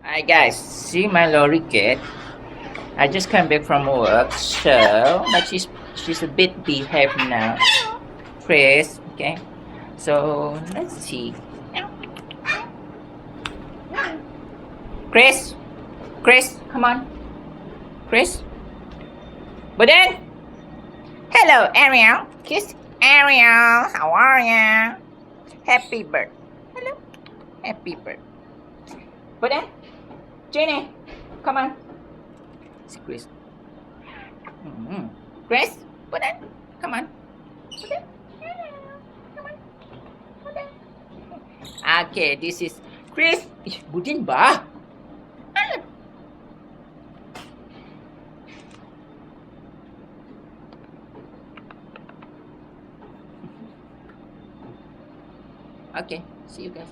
Hi guys, see my lorry kid. I just come back from work, so but she's a bit behaved now. Chris, okay. So let's see. Chris, Chris, come on, Chris. But then, hello Ariel, kiss Ariel. How are ya? Happy birth. Hello, happy birth. But then, Jenny, come on. It's Chris. Chris, but then, come on. But then, come on. But then. Okay, this is Chris. Ih, Budin ba? Okay, see you guys.